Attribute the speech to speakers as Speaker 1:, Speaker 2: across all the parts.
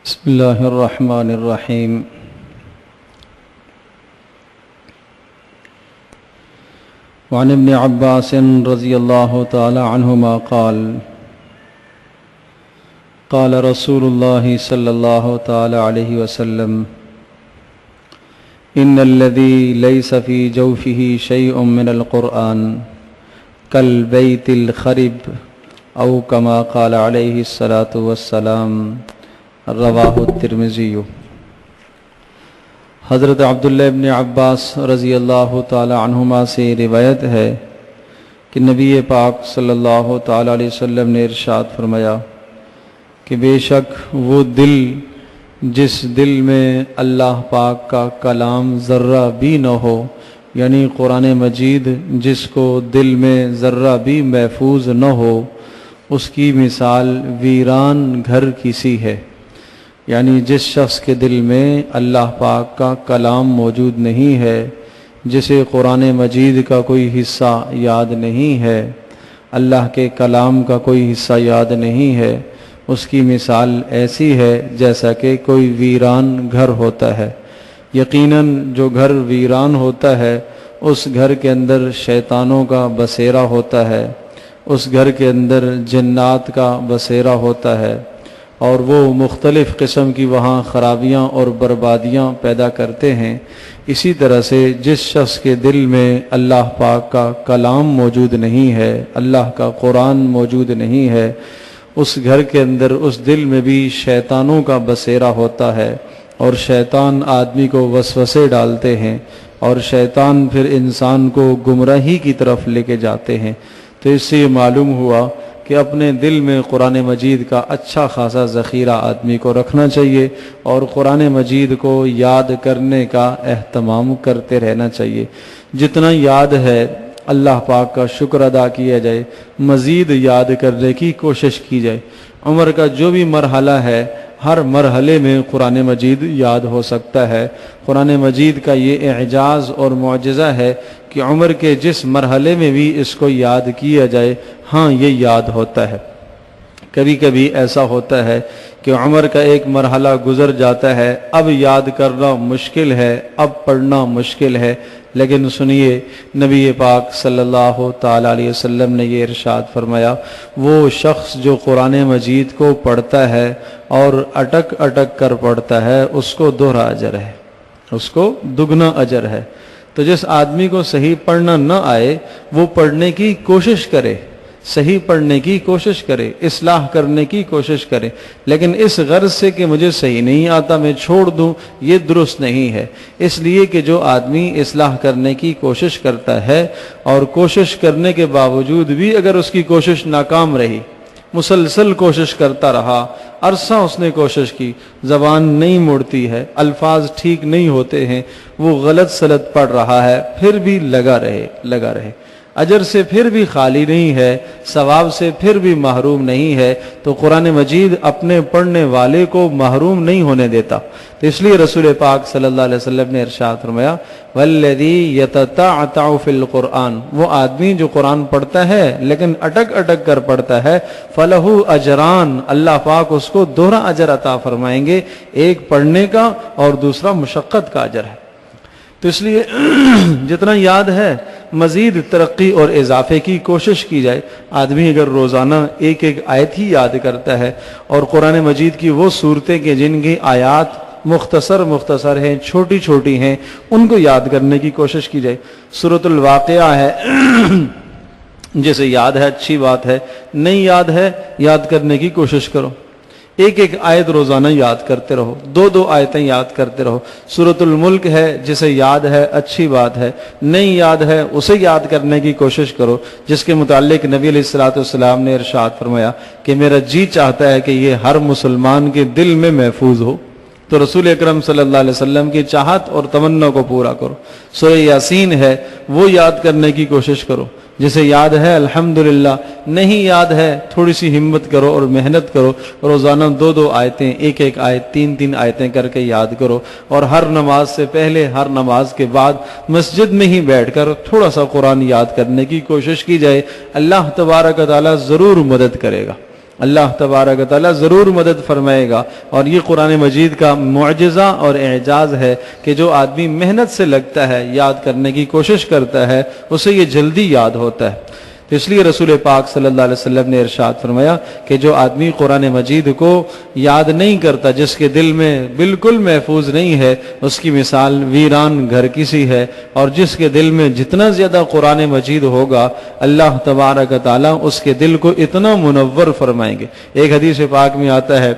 Speaker 1: بسم الله الرحمن الرحيم. وعن ابن عباس رضي الله تعالى عنهما قال قال رسول الله صلى الله تعالى عليه وسلم إن الذي ليس في جوفه شيء من القرآن كالبيت الخرب أو كما قال عليه الصلاة والسلام. رواہ الترمذی. حضرت عبداللہ ابن عباس رضی اللہ تعالی عنہما سے روایت ہے کہ نبی پاک صلی اللہ تعالی علیہ وسلم نے ارشاد فرمایا کہ بے شک وہ دل جس دل میں اللہ پاک کا کلام ذرہ بھی نہ ہو، یعنی قرآن مجید جس کو دل میں ذرہ بھی محفوظ نہ ہو، اس کی مثال ویران گھر کی سی ہے. یعنی جس شخص کے دل میں اللہ پاک کا کلام موجود نہیں ہے، جسے قرآن مجید کا کوئی حصہ یاد نہیں ہے، اللہ کے کلام کا کوئی حصہ یاد نہیں ہے، اس کی مثال ایسی ہے جیسا کہ کوئی ویران گھر ہوتا ہے. یقیناً جو گھر ویران ہوتا ہے اس گھر کے اندر شیطانوں کا بسیرا ہوتا ہے، اس گھر کے اندر جنات کا بسیرا ہوتا ہے، اور وہ مختلف قسم کی وہاں خرابیاں اور بربادیاں پیدا کرتے ہیں. اسی طرح سے جس شخص کے دل میں اللہ پاک کا کلام موجود نہیں ہے، اللہ کا قرآن موجود نہیں ہے، اس گھر کے اندر اس دل میں بھی شیطانوں کا بسیرا ہوتا ہے، اور شیطان آدمی کو وسوسے ڈالتے ہیں، اور شیطان پھر انسان کو گمراہی کی طرف لے کے جاتے ہیں. تو اس سے یہ معلوم ہوا کہ اپنے دل میں قرآن مجید کا اچھا خاصا ذخیرہ آدمی کو رکھنا چاہیے، اور قرآن مجید کو یاد کرنے کا اہتمام کرتے رہنا چاہیے. جتنا یاد ہے اللہ پاک کا شکر ادا کیا جائے، مزید یاد کرنے کی کوشش کی جائے. عمر کا جو بھی مرحلہ ہے ہر مرحلے میں قرآن مجید یاد ہو سکتا ہے. قرآن مجید کا یہ اعجاز اور معجزہ ہے کہ عمر کے جس مرحلے میں بھی اس کو یاد کیا جائے، ہاں یہ یاد ہوتا ہے. کبھی کبھی ایسا ہوتا ہے کہ عمر کا ایک مرحلہ گزر جاتا ہے، اب یاد کرنا مشکل ہے، اب پڑھنا مشکل ہے. لیکن سنیے، نبی پاک صلی اللہ تعالی علیہ وسلم نے یہ ارشاد فرمایا، وہ شخص جو قرآن مجید کو پڑھتا ہے اور اٹک اٹک کر پڑھتا ہے، اس کو دوہرا اجر ہے، اس کو دگنا اجر ہے. تو جس آدمی کو صحیح پڑھنا نہ آئے وہ پڑھنے کی کوشش کرے، صحیح پڑھنے کی کوشش کرے، اصلاح کرنے کی کوشش کرے. لیکن اس غرض سے کہ مجھے صحیح نہیں آتا میں چھوڑ دوں، یہ درست نہیں ہے. اس لیے کہ جو آدمی اصلاح کرنے کی کوشش کرتا ہے اور کوشش کرنے کے باوجود بھی اگر اس کی کوشش ناکام رہی، مسلسل کوشش کرتا رہا، عرصہ اس نے کوشش کی، زبان نہیں مڑتی ہے، الفاظ ٹھیک نہیں ہوتے ہیں، وہ غلط سلط پڑھ رہا ہے، پھر بھی لگا رہے، اجر سے پھر بھی خالی نہیں ہے، ثواب سے پھر بھی محروم نہیں ہے، تو قرآن مجید اپنے پڑھنے والے کو محروم نہیں ہونے دیتا. تو اس لیے رسول پاک صلی اللہ علیہ وسلم نے ارشاد فرمایا، والذی یتتعتع فی القرآن، وہ آدمی جو قرآن پڑھتا ہے لیکن اٹک اٹک کر پڑھتا ہے، فلہ اجران، اللہ پاک اس کو دوہرا اجر عطا فرمائیں گے، ایک پڑھنے کا اور دوسرا مشقت کا اجر ہے. تو اس لیے جتنا یاد ہے مزید ترقی اور اضافے کی کوشش کی جائے. آدمی اگر روزانہ ایک ایک آیت ہی یاد کرتا ہے، اور قرآن مجید کی وہ صورتیں کہ جن کی آیات مختصر ہیں، چھوٹی چھوٹی ہیں، ان کو یاد کرنے کی کوشش کی جائے. سورۃ الواقعہ ہے جسے یاد ہے اچھی بات ہے، نہیں یاد ہے یاد کرنے کی کوشش کرو. ایک ایک آیت روزانہ یاد کرتے رہو، دو آیتیں یاد کرتے رہو. سورۃ الملک ہے جسے یاد ہے اچھی بات ہے، نہیں یاد ہے اسے یاد کرنے کی کوشش کرو، جس کے متعلق نبی علیہ الصلوۃ والسلام نے ارشاد فرمایا کہ میرا جی چاہتا ہے کہ یہ ہر مسلمان کے دل میں محفوظ ہو. تو رسول اکرم صلی اللہ علیہ وسلم کی چاہت اور تمنا کو پورا کرو. سورہ یاسین ہے وہ یاد کرنے کی کوشش کرو، جسے یاد ہے الحمدللہ، نہیں یاد ہے تھوڑی سی ہمت کرو اور محنت کرو، روزانہ دو آیتیں، ایک ایک آیت، تین آیتیں کر کے یاد کرو. اور ہر نماز سے پہلے، ہر نماز کے بعد مسجد میں ہی بیٹھ کر تھوڑا سا قرآن یاد کرنے کی کوشش کی جائے. اللہ تبارک و تعالی ضرور مدد کرے گا. اللہ تبارک و تعالیٰ ضرور مدد فرمائے گا۔ اور یہ قرآن مجید کا معجزہ اور اعجاز ہے کہ جو آدمی محنت سے لگتا ہے، یاد کرنے کی کوشش کرتا ہے، اسے یہ جلدی یاد ہوتا ہے۔ تو اس لیے رسول پاک صلی اللہ علیہ وسلم نے ارشاد فرمایا کہ جو آدمی قرآن مجید کو یاد نہیں کرتا، جس کے دل میں بالکل محفوظ نہیں ہے، اس کی مثال ویران گھر کی سی ہے۔ اور جس کے دل میں جتنا زیادہ قرآن مجید ہوگا، اللہ تبارک و تعالیٰ اس کے دل کو اتنا منور فرمائیں گے۔ ایک حدیث پاک میں آتا ہے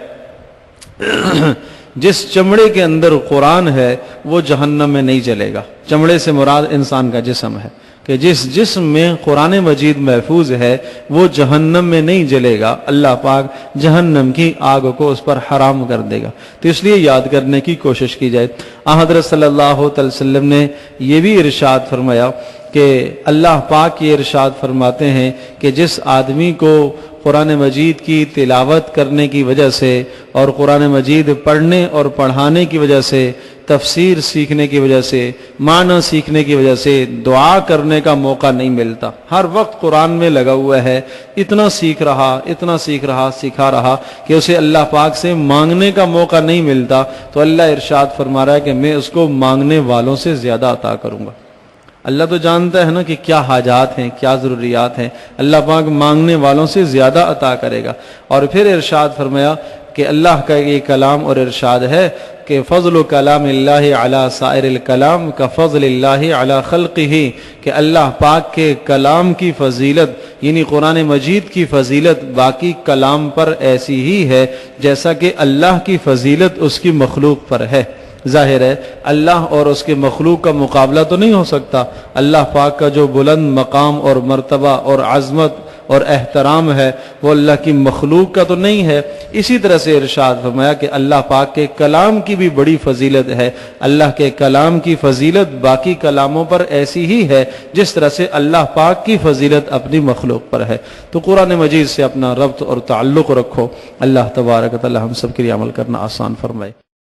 Speaker 1: جس چمڑے کے اندر قرآن ہے وہ جہنم میں نہیں جلے گا۔ چمڑے سے مراد انسان کا جسم ہے کہ جس جسم میں قرآن مجید محفوظ ہے وہ جہنم میں نہیں جلے گا، اللہ پاک جہنم کی آگ کو اس پر حرام کر دے گا۔ تو اس لیے یاد کرنے کی کوشش کی جائے۔ حضرت صلی اللہ علیہ وسلم نے یہ بھی ارشاد فرمایا کہ اللہ پاک یہ ارشاد فرماتے ہیں کہ جس آدمی کو قرآن مجید کی تلاوت کرنے کی وجہ سے اور قرآن مجید پڑھنے اور پڑھانے کی وجہ سے، تفسیر سیکھنے کی وجہ سے، معنی سیکھنے کی وجہ سے دعا کرنے کا موقع نہیں ملتا، ہر وقت قرآن میں لگا ہوا ہے، اتنا سیکھ رہا سکھا رہا کہ اسے اللہ پاک سے مانگنے کا موقع نہیں ملتا، تو اللہ ارشاد فرما رہا ہے کہ میں اس کو مانگنے والوں سے زیادہ عطا کروں گا۔ اللہ تو جانتا ہے نا کہ کیا حاجات ہیں، کیا ضروریات ہیں، اللہ پاک مانگنے والوں سے زیادہ عطا کرے گا۔ اور پھر ارشاد فرمایا کہ اللہ کا یہ کلام اور ارشاد ہے کہ فضل کلام اللہ علی سائر الکلام کا فضل اللہ علی خلقہ، کہ اللہ پاک کے کلام کی فضیلت یعنی قرآن مجید کی فضیلت باقی کلام پر ایسی ہی ہے جیسا کہ اللہ کی فضیلت اس کی مخلوق پر ہے۔ ظاہر ہے اللہ اور اس کے مخلوق کا مقابلہ تو نہیں ہو سکتا، اللہ پاک کا جو بلند مقام اور مرتبہ اور عظمت اور احترام ہے وہ اللہ کی مخلوق کا تو نہیں ہے۔ اسی طرح سے ارشاد فرمایا کہ اللہ پاک کے کلام کی بھی بڑی فضیلت ہے، اللہ کے کلام کی فضیلت باقی کلاموں پر ایسی ہی ہے جس طرح سے اللہ پاک کی فضیلت اپنی مخلوق پر ہے۔ تو قرآن مجید سے اپنا ربط اور تعلق رکھو، اللہ تبارک و تعالی ہم سب کے لیے عمل کرنا آسان فرمائے۔